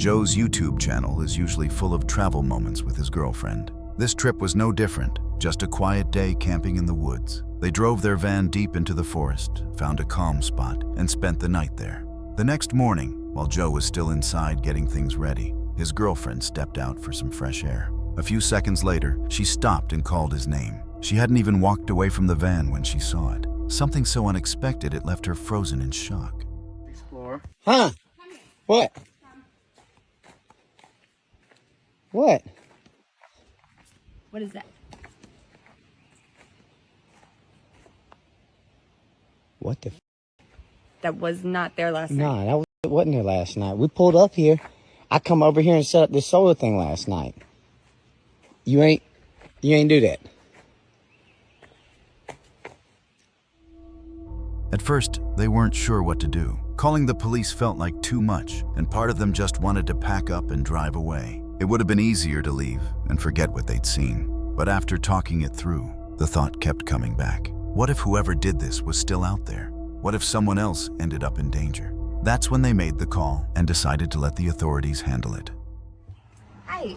Joe's YouTube channel is usually full of travel moments with his girlfriend. This trip was no different, just a quiet day camping in the woods. They drove their van deep into the forest, found a calm spot, and spent the night there. The next morning, while Joe was still inside getting things ready, his girlfriend stepped out for some fresh air. A few seconds later, she stopped and called his name. She hadn't even walked away from the van when she saw it. Something so unexpected it left her frozen in shock. Explore. Huh? What? What? What is that? What the? That was not there last night. Nah, that wasn't there last night. We pulled up here. I come over here and set up this solar thing last night. You ain't do that. At first, they weren't sure what to do. Calling the police felt like too much, and part of them just wanted to pack up and drive away. It would have been easier to leave and forget what they'd seen. But after talking it through, the thought kept coming back. What if whoever did this was still out there? What if someone else ended up in danger? That's when they made the call and decided to let the authorities handle it. Hi.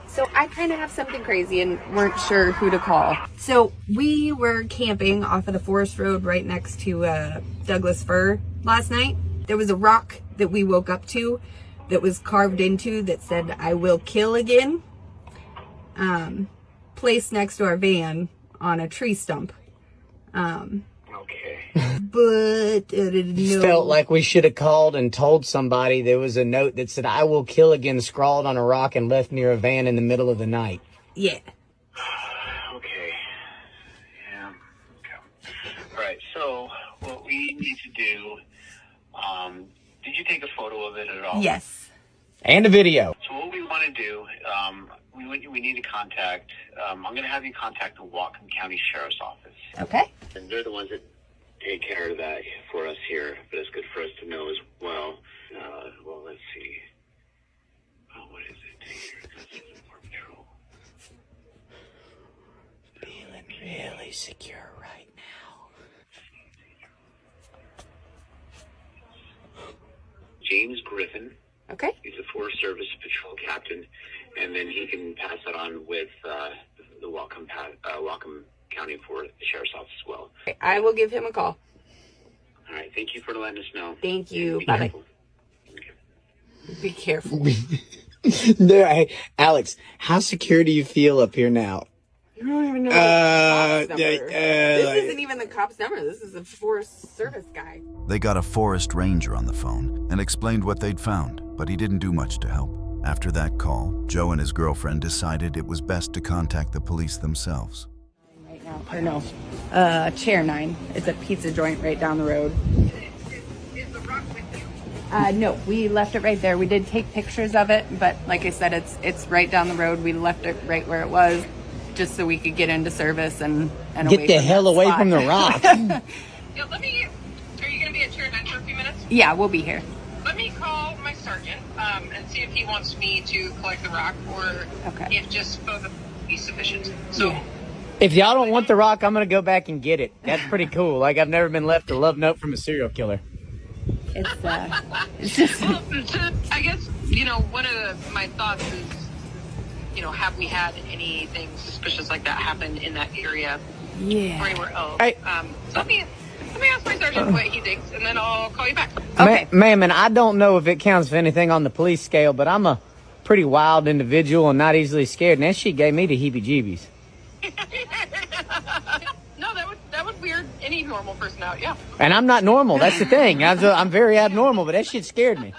So I kind of have something crazy and weren't sure who to call. So we were camping off of the forest road right next to Douglas Fir last night. There was a rock that we woke up to that was carved into that said, "I will kill again," placed next to our van on a tree stump. Okay. But no. Felt like we should have called and told somebody there was a note that said, "I will kill again," scrawled on a rock and left near a van in the middle of the night. Yeah. Okay. Yeah. Okay. All right. So what we need to do, did you take a photo of it at all? Yes. And a video. So what we want to do, we need to contact, I'm going to have you contact the Whatcom County Sheriff's Office. Okay. And they're the ones that take care of that for us here, but it's good for us to know as well. Well, let's see. Oh, what is it here? This is more patrol. Feeling really secure right now. James Griffin. Okay. He's a Forest Service patrol captain, and then he can pass that on with the Whatcom County Sheriff's Office as well. I will give him a call. All right. Thank you for letting us know. Thank you. Be Bye-bye. careful. Okay. Be careful. There, hey, Alex, how secure do you feel up here now? You don't even know the cop's number. This like- isn't even the cop's number. This is a Forest Service guy. They got a forest ranger on the phone and explained what they'd found, but he didn't do much to help. After that call, Joe and his girlfriend decided it was best to contact the police themselves. Right now, or no, Chair 9. It's a pizza joint right down the road. Is the rock with you? No, we left it right there. We did take pictures of it, but like I said, it's right down the road. We left it right where it was, just so we could get into service and Get the hell away from the rock. Yeah, are you going to be at Chair 9 for a few minutes? Yeah, we'll be here. Let me call my sergeant and see if he wants me to collect the rock or Okay. if just both of them would be sufficient. So, Yeah. If y'all don't want the rock, I'm going to go back and get it. That's pretty cool. Like, I've never been left a love note from a serial killer. It's just... well, I guess, one of my thoughts is, have we had anything suspicious like that happen in that area or Yeah. anywhere else? Hey. So let me ask my sergeant what he thinks, and then I'll call you back. Okay. Ma'am, and I don't know if it counts for anything on the police scale, but I'm a pretty wild individual and not easily scared, and that shit gave me the heebie-jeebies. No, that would weird any normal person out, yeah. And I'm not normal. That's the thing. I'm very abnormal, but that shit scared me.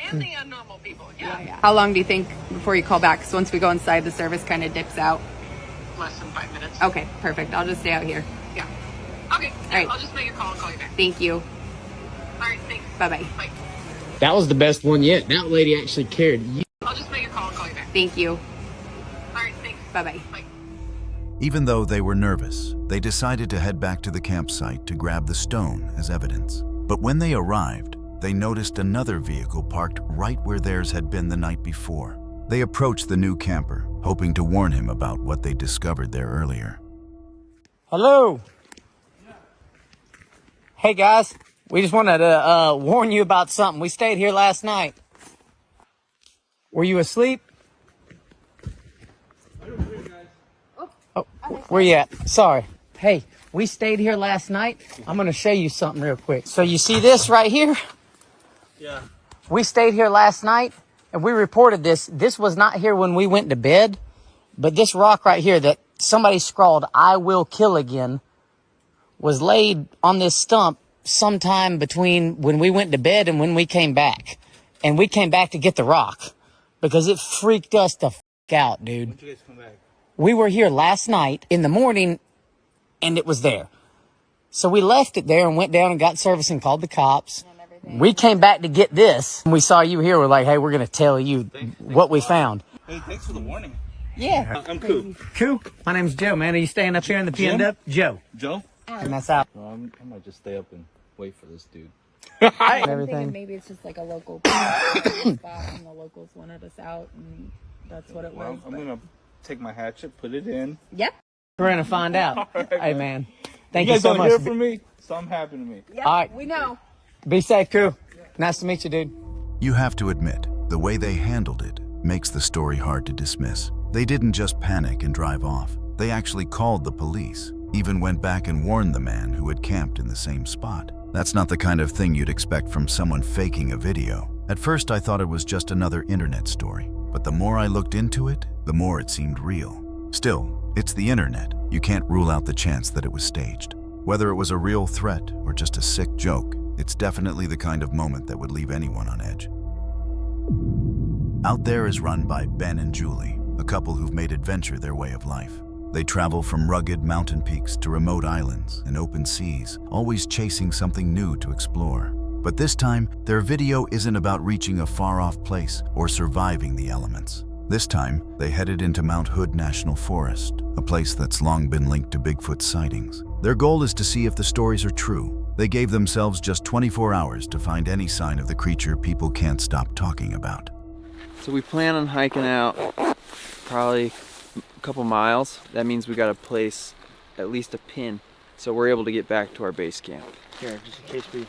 And the abnormal people, yeah. How long do you think before you call back? Because once we go inside, the service kind of dips out. Less than 5 minutes. Okay, perfect. I'll just stay out here. Yeah. Okay. All right. I'll just make your call and call you back. Thank you. All right. Thanks. Bye-bye. Bye. That was the best one yet. That lady actually cared. I'll just make your call and call you back. Thank you. All right. Thanks. Bye-bye. Bye. Even though they were nervous, they decided to head back to the campsite to grab the stone as evidence. But when they arrived, they noticed another vehicle parked right where theirs had been the night before. They approached the new camper, hoping to warn him about what they discovered there earlier. Hello. Hey guys, we just wanted to warn you about something. We stayed here last night. Were you asleep? Oh, where you at? Sorry. Hey, we stayed here last night. I'm going to show you something real quick. So you see this right here? Yeah. We stayed here last night and we reported this. This was not here when we went to bed, but this rock right here that somebody scrawled, "I will kill again," was laid on this stump sometime between when we went to bed and when we came back. And we came back to get the rock because it freaked us the out, dude. When did you guys come back? We were here last night in the morning and it was there. So we left it there and went down and got service and called the cops. We came back to get this. When we saw you here, we're like, hey, we're going to tell you what we found. Hey, thanks for the warning. Yeah. I'm Coop. Cool. My name's Joe, man. Are you staying up here in the Jim? PNW? Joe. Joe? And that's out. Well, I might just stay up and wait for this dude. And I'm everything. thinking maybe it's just like a local spot and the locals wanted us out and that's what it Well, was. I'm but- gonna take my hatchet, put it in. Yep. We're going to find out. Hey, man. Thank You you guys so don't much. hear from me, something happened to me. Yep. All right. We know. Be safe, Cool. Nice to meet you, dude. You have to admit, the way they handled it makes the story hard to dismiss. They didn't just panic and drive off. They actually called the police, even went back and warned the man who had camped in the same spot. That's not the kind of thing you'd expect from someone faking a video. At first, I thought it was just another internet story, but the more I looked into it, the more it seemed real. Still, it's the internet. You can't rule out the chance that it was staged. Whether it was a real threat or just a sick joke, it's definitely the kind of moment that would leave anyone on edge. Out There is run by Ben and Julie, a couple who've made adventure their way of life. They travel from rugged mountain peaks to remote islands and open seas, always chasing something new to explore. But this time, their video isn't about reaching a far-off place or surviving the elements. This time, they headed into Mount Hood National Forest, a place that's long been linked to Bigfoot sightings. Their goal is to see if the stories are true. They gave themselves just 24 hours to find any sign of the creature people can't stop talking about. So we plan on hiking out probably a couple miles. That means we got to place at least a pin so we're able to get back to our base camp. Here,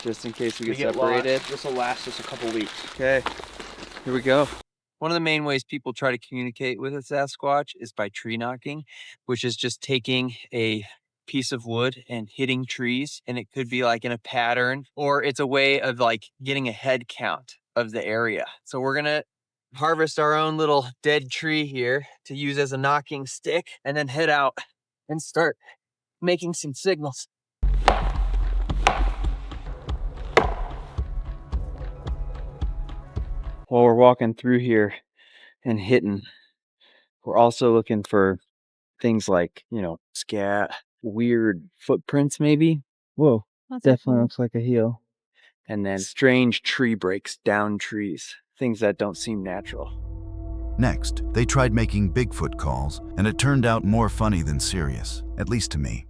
Just in case we we get separated. This will last us a couple weeks. Okay, here we go. One of the main ways people try to communicate with a Sasquatch is by tree knocking, which is just taking a piece of wood and hitting trees. And it could be like in a pattern, or it's a way of like getting a head count of the area. So we're going to harvest our own little dead tree here to use as a knocking stick and then head out and start making some signals. While we're walking through here and hitting, we're also looking for things like, you know, scat, weird footprints maybe. Whoa, definitely looks like a heel. And then strange tree breaks down trees, things that don't seem natural. Next, they tried making Bigfoot calls, and it turned out more funny than serious, at least to me.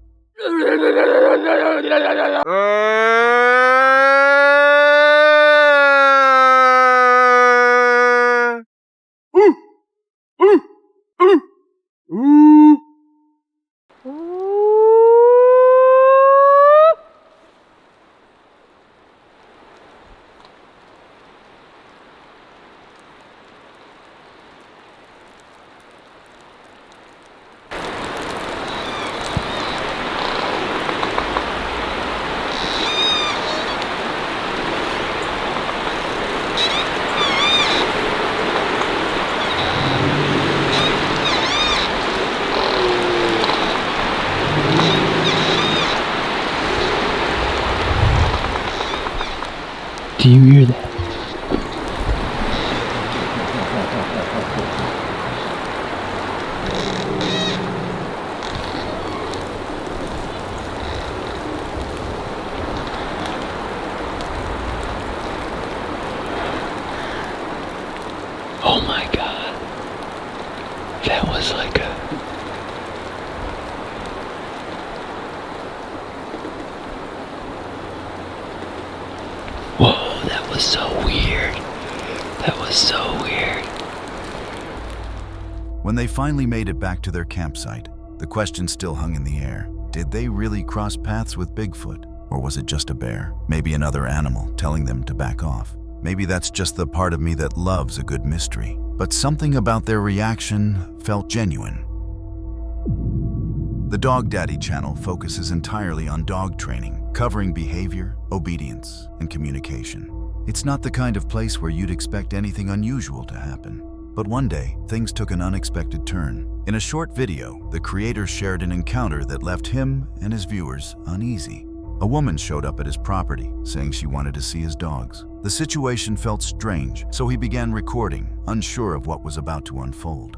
Do you hear that? Oh my God. That was like a... Whoa, that was so weird. That was so weird. When they finally made it back to their campsite, the question still hung in the air. Did they really cross paths with Bigfoot? Or was it just a bear? Maybe another animal telling them to back off? Maybe that's just the part of me that loves a good mystery. but something about their reaction felt genuine. The Dog Daddy channel focuses entirely on dog training, covering behavior, obedience, and communication. It's not the kind of place where you'd expect anything unusual to happen. But one day, things took an unexpected turn. In a short video, the creator shared an encounter that left him and his viewers uneasy. A woman showed up at his property, saying she wanted to see his dogs. The situation felt strange, so he began recording, unsure of what was about to unfold.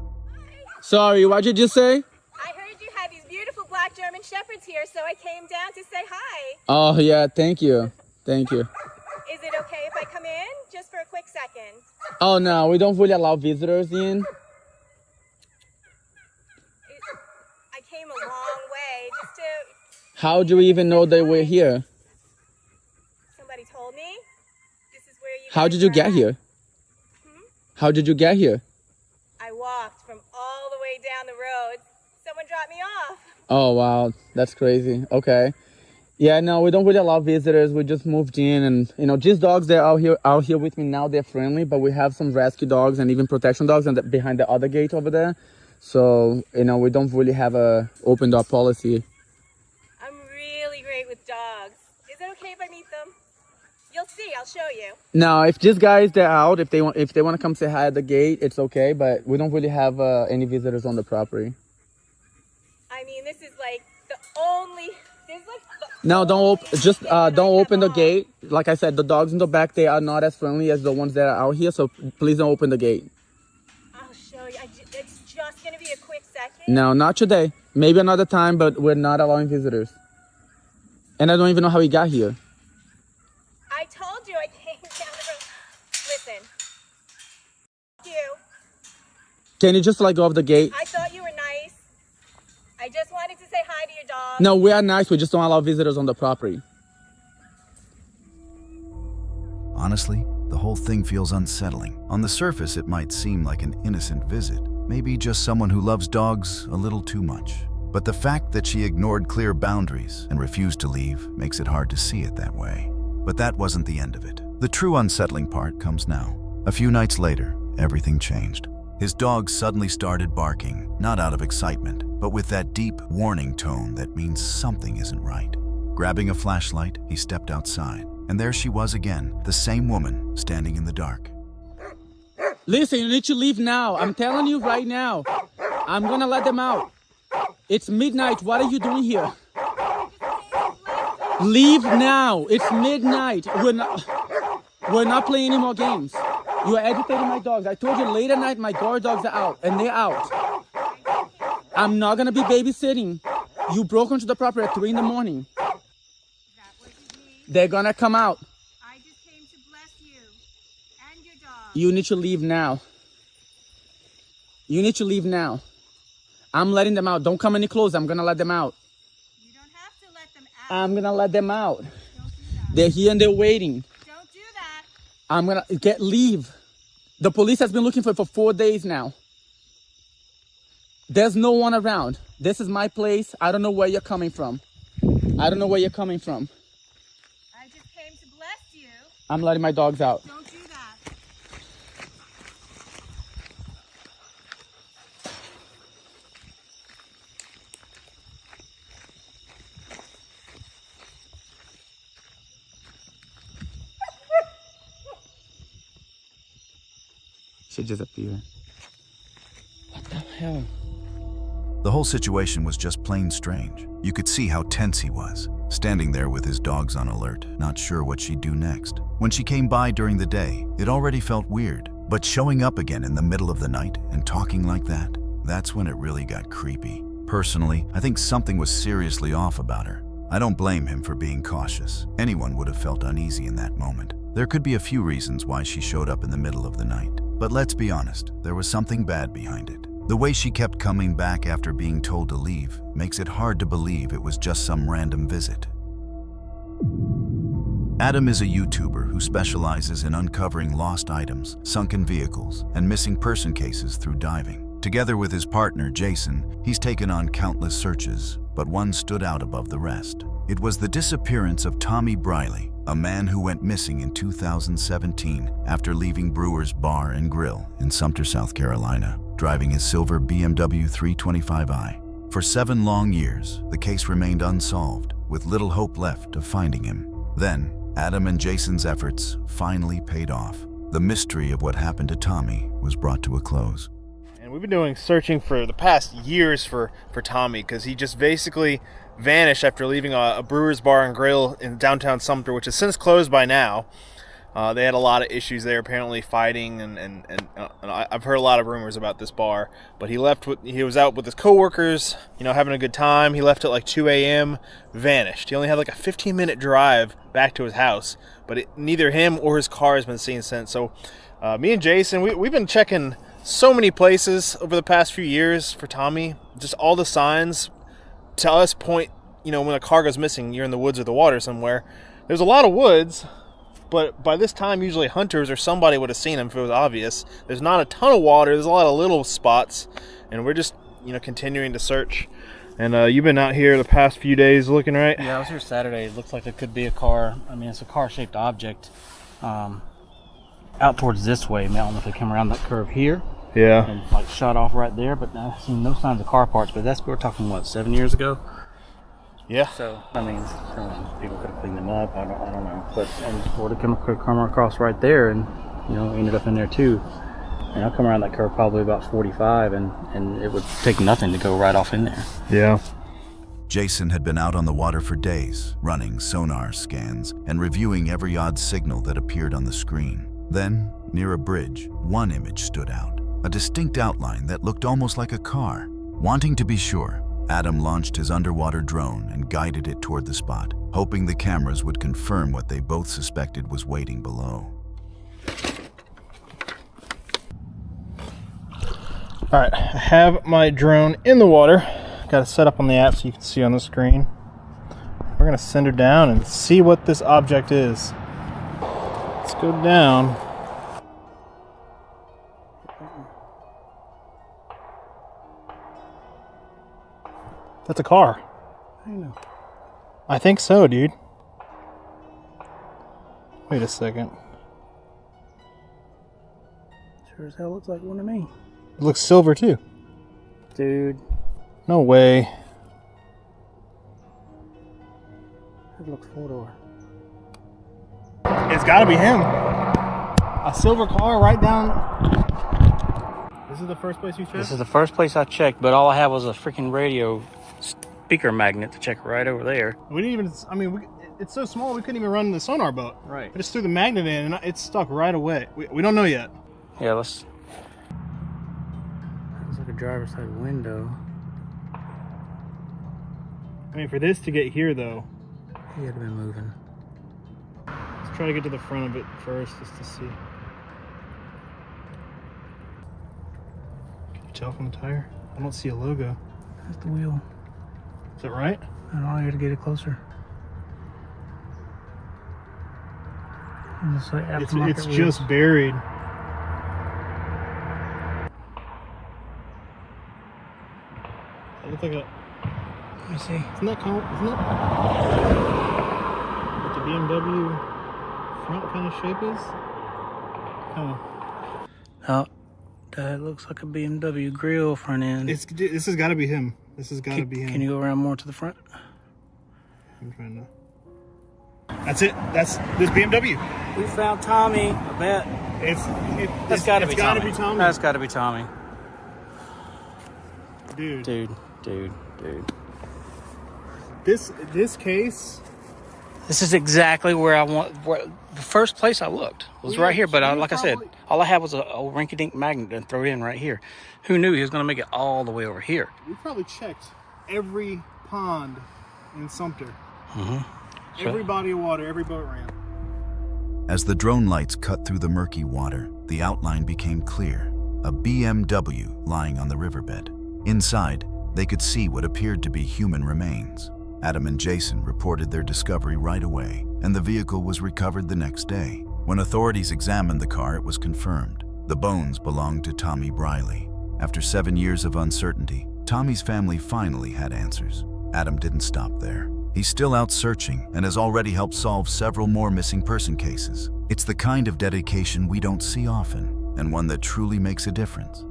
Sorry, what did you say? I heard you had these beautiful black German Shepherds here, so I came down to say hi. Oh, yeah, thank you. Thank you. Is it okay if I come in just for a quick second? Oh, no, we don't really allow visitors in. I came a long way just to... How do you even know they were here? Somebody told me. This is where you... How did you get here? How did you get here? I walked from all the way down the road. Someone dropped me off. Oh, wow, that's crazy. Okay. Yeah, no, we don't really allow visitors. We just moved in, and these dogs, they're out here with me now. They're friendly, but we have some rescue dogs and even protection dogs and behind the other gate over there. So, we don't really have a open door policy. I'm really great with dogs. Is it okay if I meet them? You'll see, I'll show you. No, if these guys, they're out, if they want to come say hi at the gate, it's okay, but we don't really have any visitors on the property. I mean, this is like the only... No, don't open the gate. Like I said, the dogs in the back, they are not as friendly as the ones that are out here, so please don't open the gate. I'll show you. It's just going to be a quick second. No, not today. Maybe another time, but we're not allowing visitors. And I don't even know how he got here. I told you I came down the road. Listen. You. Can you just go off the gate? I thought you were nice. I just wanted to say hi to your dog. No, we are nice. We just don't allow visitors on the property. Honestly, the whole thing feels unsettling. On the surface, it might seem like an innocent visit. Maybe just someone who loves dogs a little too much. But the fact that she ignored clear boundaries and refused to leave makes it hard to see it that way. But that wasn't the end of it. The true unsettling part comes now. A few nights later, everything changed. His dog suddenly started barking, not out of excitement, but with that deep warning tone that means something isn't right. Grabbing a flashlight, he stepped outside, and there she was again, the same woman standing in the dark. Listen, you need to leave now. I'm telling you right now. I'm gonna let them out. It's midnight. What are you doing here? Leave now. It's midnight. We're not playing any more games. You are agitating my dogs. I told you late at night my guard dogs are out, and they're out. I'm not gonna be babysitting. You broke into the property at 3 in the morning. Is that what you mean? They're gonna come out. I just came to bless you and your dog. You need to leave now. You need to leave now. I'm letting them out. Don't come any closer. I'm gonna let them out. You don't have to let them out. I'm gonna let them out. Don't do that. They're here and they're waiting. Don't do that. I'm gonna leave. The police has been looking for 4 days now. There's no one around. This is my place. I don't know where you're coming from. I don't know where you're coming from. I just came to bless you. I'm letting my dogs out. Don't do that. She disappeared. What the hell? The whole situation was just plain strange. You could see how tense he was, standing there with his dogs on alert, not sure what she'd do next. When she came by during the day, it already felt weird, but showing up again in the middle of the night and talking like that, that's when it really got creepy. Personally, I think something was seriously off about her. I don't blame him for being cautious. Anyone would have felt uneasy in that moment. There could be a few reasons why she showed up in the middle of the night. But let's be honest, there was something bad behind it. The way she kept coming back after being told to leave makes it hard to believe it was just some random visit. Adam is a YouTuber who specializes in uncovering lost items, sunken vehicles, and missing person cases through diving. Together with his partner, Jason, he's taken on countless searches, but one stood out above the rest. It was the disappearance of Tommy Briley, a man who went missing in 2017 after leaving Brewer's Bar and Grill in Sumter, South Carolina, driving his silver BMW 325i. For 7 long years, the case remained unsolved, with little hope left of finding him. Then, Adam and Jason's efforts finally paid off. The mystery of what happened to Tommy was brought to a close. And we've been doing searching for the past years for Tommy, because he just basically vanished after leaving a Brewer's Bar and Grill in downtown Sumter, which is since closed by now. They had a lot of issues there, apparently fighting, and I've heard a lot of rumors about this bar. But he was out with his coworkers, having a good time. He left at like 2 a.m., vanished. He only had like a 15-minute drive back to his house, but neither him or his car has been seen since. So me and Jason, we've been checking so many places over the past few years for Tommy. Just all the signs to us point, when a car goes missing, you're in the woods or the water somewhere. There's a lot of woods, but by this time, usually hunters or somebody would have seen him if it was obvious. There's not a ton of water. There's a lot of little spots, and we're just, continuing to search. And you've been out here the past few days looking, right? Yeah, I was here Saturday. It looks like it could be a car. I mean, it's a car-shaped object out towards this way. I don't know if they come around that curve here. Yeah. And like shot off right there, but I've seen no signs of car parts. But we're talking, what, 7 years ago? Yeah. So, I mean, people could have cleaned them up. I don't know. But or they come across right there and, ended up in there too. And I'll come around that curve probably about 45, and it would take nothing to go right off in there. Yeah. Jason had been out on the water for days, running sonar scans and reviewing every odd signal that appeared on the screen. Then, near a bridge, one image stood out, a distinct outline that looked almost like a car. Wanting to be sure, Adam launched his underwater drone and guided it toward the spot, hoping the cameras would confirm what they both suspected was waiting below. All right, I have my drone in the water. Got it set up on the app so you can see on the screen. We're gonna send her down and see what this object is. Let's go down. That's a car. I know. I think so, dude. Wait a second. Sure as hell looks like one to me. It looks silver too. Dude, No way. it looks 4-door. It's gotta be him. A silver car right down. This is the first place you checked? This is the first place I checked, but all I had was a freaking radio speaker magnet to check right over there. We didn't even, it's so small we couldn't even run the sonar boat. Right. We just threw the magnet in and it's stuck right away. We don't know yet. Yeah, let's... Looks like a driver's side window. For this to get here though, He had been moving. let's try to get to the front of it first just to see. Can you tell from the tire? I don't see a logo. That's the wheel. Is that right? And all I had to get it closer. And it's like aftermarket It's wheels. just buried. That looks like a... Let me see. Isn't that what the BMW front kind of shape is? Oh, that looks like a BMW grill front end. This has got to be him. This has got to be him. Can you go around more to the front? I'm trying to... That's it. That's this BMW. We found Tommy, I bet. That's got to be Tommy. That's got to be Tommy. Dude. Dude. This case... This is exactly where I want. The first place I looked was right here, but like I said, all I had was a rinky-dink magnet and throw it in right here. Who knew he was going to make it all the way over here? We probably checked every pond in Sumter. Every body of water, every boat ramp. As the drone lights cut through the murky water, the outline became clear. A BMW lying on the riverbed. Inside, they could see what appeared to be human remains. Adam and Jason reported their discovery right away, and the vehicle was recovered the next day. When authorities examined the car, it was confirmed. The bones belonged to Tommy Briley. After 7 years of uncertainty, Tommy's family finally had answers. Adam didn't stop there. He's still out searching and has already helped solve several more missing person cases. It's the kind of dedication we don't see often, and one that truly makes a difference.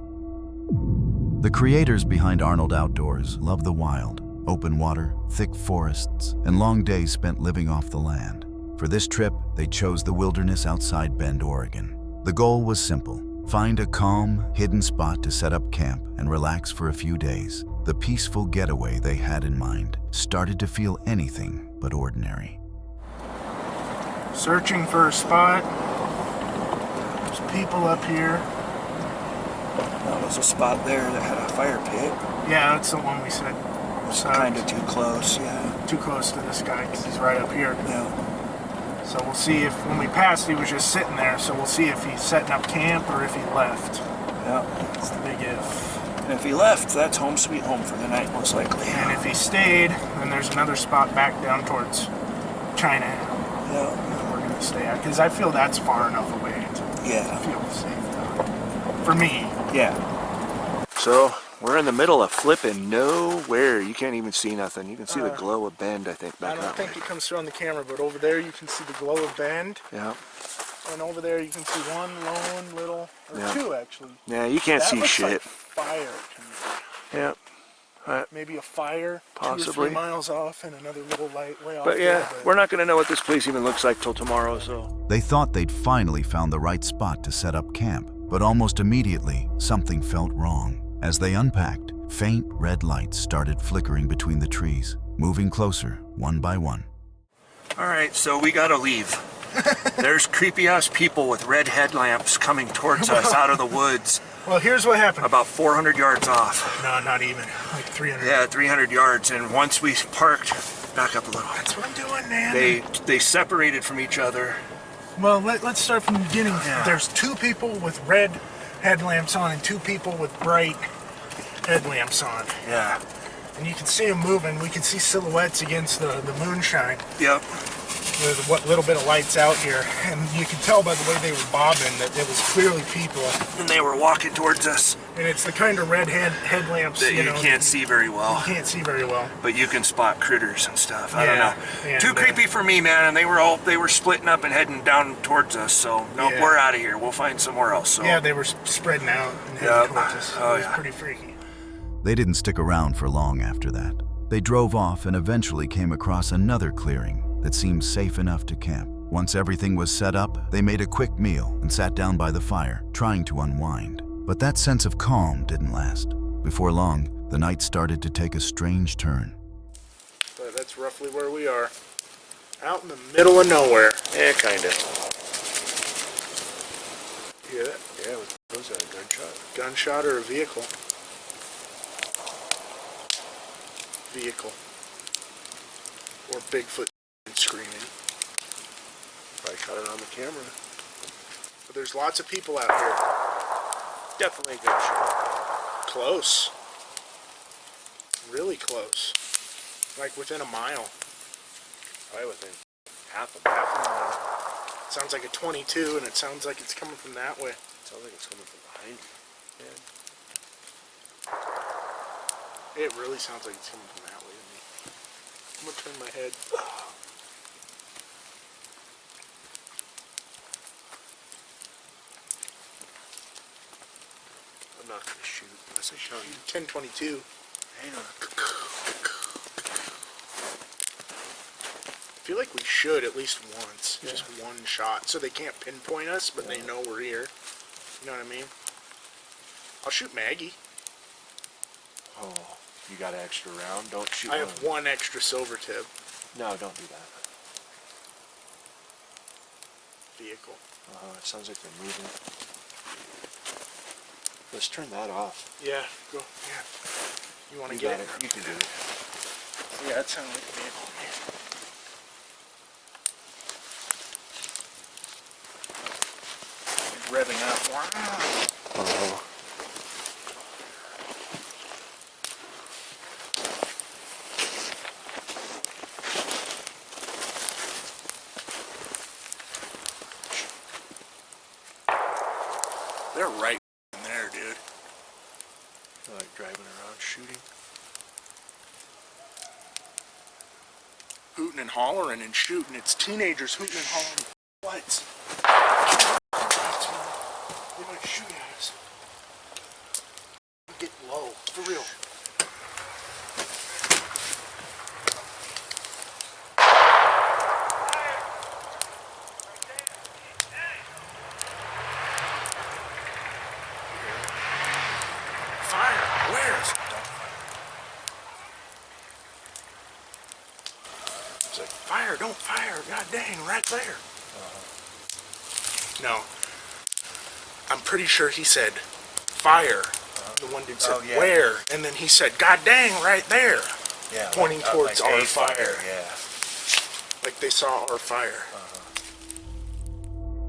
The creators behind Arnold Outdoors love the wild, open water, thick forests, and long days spent living off the land. For this trip, they chose the wilderness outside Bend, Oregon. The goal was simple: find a calm, hidden spot to set up camp and relax for a few days. The peaceful getaway they had in mind started to feel anything but ordinary. Searching for a spot. There's people up here. There was a spot there that had a fire pit. Yeah, that's the one we said. It's kind of too close, yeah. Too close to this guy because he's right up here. Yeah. So we'll see if, when we passed, he was just sitting there. So we'll see if he's setting up camp or if he left. Yeah. That's the big if. And if he left, that's home sweet home for the night, most likely. And if he stayed, then there's another spot back down towards China. Yeah. We're gonna stay at, because I feel that's far enough away to feel safe. For me. Yeah. So we're in the middle of flipping nowhere. You can't even see nothing. You can see the glow of Bend, I think, back I don't that think way. it comes through on the camera, but over there you can see the glow of Bend. Yeah. And over there you can see one lone little, or two actually. Yeah, you can't That see looks shit. like fire to me. Yeah. Maybe a fire Possibly. 2 or 3 miles off and another little light way off. But yeah, we're not going to know what this place even looks like till tomorrow, so. They thought they'd finally found the right spot to set up camp, but almost immediately, something felt wrong. As they unpacked, faint red lights started flickering between the trees, moving closer, one by one. All right, so we got to leave. There's creepy-ass people with red headlamps coming towards us out of the woods. Well, here's what happened. About 400 yards off. No, not even. Like 300. Yeah, 300 yards. And once we parked, back up a little. That's what I'm doing, man. They separated from each other. Well, let's start from the beginning. Yeah. There's 2 people with red headlamps on and 2 people with bright headlamps on. Yeah. And you can see them moving. We can see silhouettes against the moonshine. Yep. With what little bit of lights out here. And you can tell by the way they were bobbing that it was clearly people. And they were walking towards us. And it's the kind of red headlamps that you can't see very well. You can't see very well. But you can spot critters and stuff. I don't know. And, Too creepy for me, man. And they were splitting up and heading down towards us. So no, we're out of here. We'll find somewhere else. So. Yeah, they were spreading out and heading towards us. Oh, it was pretty freaky. They didn't stick around for long after that. They drove off and eventually came across another clearing that seemed safe enough to camp. Once everything was set up, they made a quick meal and sat down by the fire, trying to unwind. But that sense of calm didn't last. Before long, the night started to take a strange turn. But that's roughly where we are. Out in the middle of nowhere. Yeah, kinda. You hear that? Yeah, what was that, a gunshot? Gunshot or a vehicle? Vehicle. Or Bigfoot screaming. Probably caught it on the camera. But there's lots of people out here. Definitely a gunshot. Close. Really close. Like within a mile. Probably within half a mile. It sounds like a 22 and it sounds like it's coming from that way. It sounds like it's coming from behind you. Yeah. It really sounds like it's coming from that way to me. I'm gonna turn my head. I'm not gonna shoot unless I show you. 1022. Hang on. I feel like we should at least once. Yeah. Just one shot. So they can't pinpoint us, but they know we're here. You know what I mean? I'll shoot Maggie. Oh, you got an extra round? Don't shoot I have one extra silver tip. No, don't do that. Vehicle. It sounds like they're moving. Let's turn that off. Yeah, go. Yeah. You want to get it? You can do it. Yeah, that sounds like a vehicle. It's revving up. Wow. Oh. They're right in there, dude. I like driving around shooting. Hooting and hollering and shooting. It's teenagers hooting and hollering. Lights. They might shoot at us. Get low, for real. Fire! Where's? It's like, fire, don't fire. God dang, right there. No. I'm pretty sure he said, fire. The one dude said, where? And then he said, God dang, right there. Yeah, pointing towards like our a fire. Yeah. Like they saw our fire.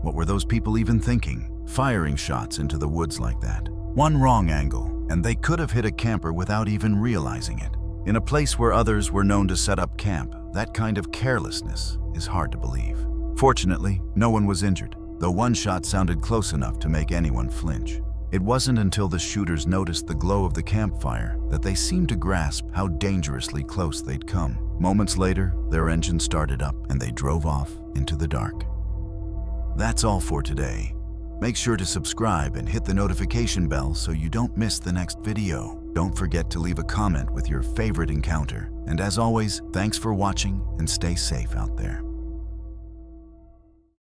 What were those people even thinking? Firing shots into the woods like that. One wrong angle, and they could have hit a camper without even realizing it. In a place where others were known to set up camp, that kind of carelessness is hard to believe. Fortunately, no one was injured, though one shot sounded close enough to make anyone flinch. It wasn't until the shooters noticed the glow of the campfire that they seemed to grasp how dangerously close they'd come. Moments later, their engine started up and they drove off into the dark. That's all for today. Make sure to subscribe and hit the notification bell so you don't miss the next video. Don't forget to leave a comment with your favorite encounter. And as always, thanks for watching and stay safe out there.